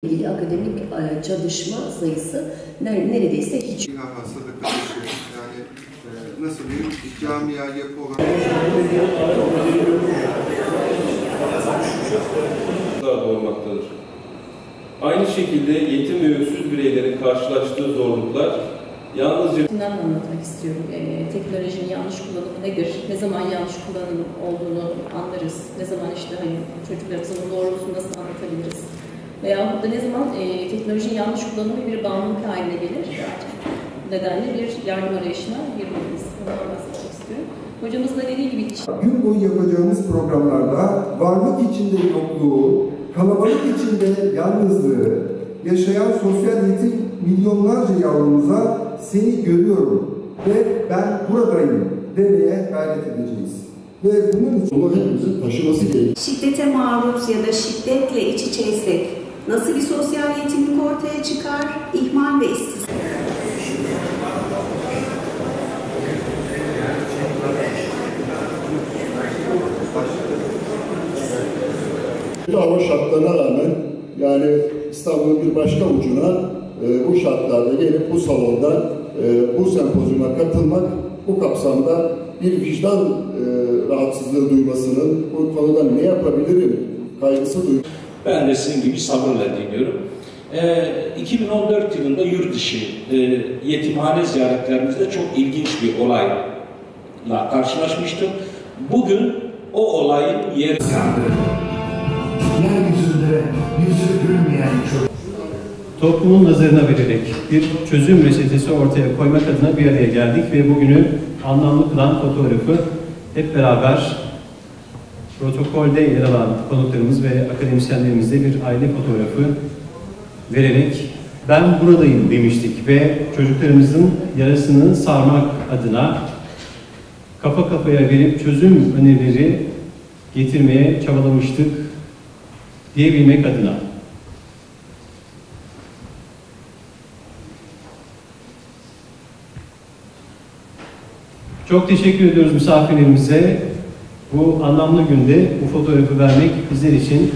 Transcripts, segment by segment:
ilgili akademik çalışma sayısı neredeyse hiç. Hastalık taşıyor. Yani nasıl diyeyim, camia yapı olarak doğurmaktadır. Aynı şekilde yetim ve öksüz bireylerin karşılaştığı zorluklar yalnızca... Anlatmak istiyorum. Teknolojinin yanlış kullanımı nedir? Ne zaman yanlış kullanım olduğunu anlarız. Ne zaman işte çocuklarımıza bunun doğrusunu nasıl anlatabiliriz? Veya burada ne zaman teknolojinin yanlış kullanımı bir bağımlılık haline gelir? Bu nedenle bir yardım arayışına girmeliyiz. Ondan bahsetmek istiyorum. Hocamızın da dediği gibi... Gün boyu yapacağımız programlarda varlık içinde yokluğu, kalabalık içinde yalnızlığı yaşayan sosyal yetim milyonlarca yavrumuza seni görüyorum ve ben buradayım demeye gayret edeceğiz. Ve bunun için bunu hepimizin taşıması gerekiyor. Şiddete maruz ya da şiddetle iç içeysek nasıl bir sosyal yetimlik ortaya çıkar? İhmal ve istismar. Hava şartlarına rağmen yani İstanbul'un bir başka ucuna bu şartlarda gelip bu salonda bu sempozyuma katılmak, bu kapsamda bir vicdan rahatsızlığı duymasının, bu konuda ne yapabilirim kaygısı duyuyorum. Ben de sizin gibi sabırla dinliyorum. 2014 yılında yurt dışı yetimhane ziyaretlerimizde çok ilginç bir olayla karşılaşmıştım. Bugün o olayın yeri... Yeryüzünde yüzü gülmeyen çocuk. Toplumun nazarına vererek bir çözüm reçetesi ortaya koymak adına bir araya geldik ve bugünü anlamlı kılan fotoğrafı hep beraber protokolde yer alan konuklarımız ve akademisyenlerimizle bir aile fotoğrafı vererek ben buradayım demiştik ve çocuklarımızın yarasını sarmak adına kafa kafaya verip çözüm önerileri getirmeye çabalamıştık diyebilmek adına. Çok teşekkür ediyoruz misafirlerimize. Bu anlamlı günde bu fotoğrafı vermek bizler için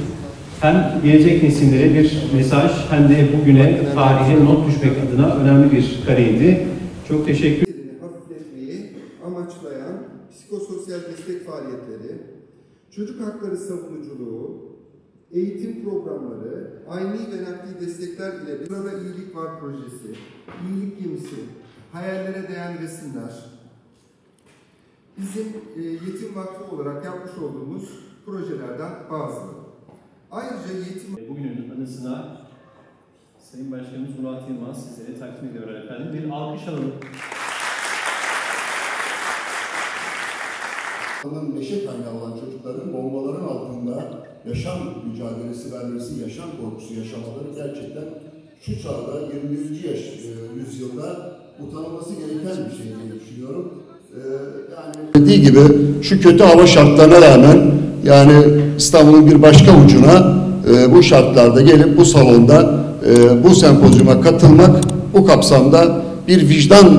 hem gelecek nesillere bir mesaj hem de bugüne, tarihe not düşmek adına önemli bir kareydi. Çok teşekkür ederim. Hafifletmeyi amaçlayan psikososyal destek faaliyetleri, çocuk hakları savunuculuğu, eğitim programları, ayni ve nakli destekler ile sırada iyilik var projesi, iyilik gemisi, hayallere değen resimler, bizim Yetim Vakfı olarak yapmış olduğumuz projelerden bazıları. Ayrıca yetim... Bugünün anısına Sayın Başkanımız Murat Yılmaz sizlere takdim ediyor efendim. Bir alkış alalım. Neşe kaynağı olan çocukların bombaların altında yaşam mücadelesi vermesi, yaşam korkusu yaşamaları gerçekten şu çağda 21. yüzyılda utanılması gereken bir şey diye düşünüyorum. Yani dediği gibi şu kötü hava şartlarına rağmen yani İstanbul'un bir başka ucuna bu şartlarda gelip bu salonda bu sempozyuma katılmak, bu kapsamda bir vicdan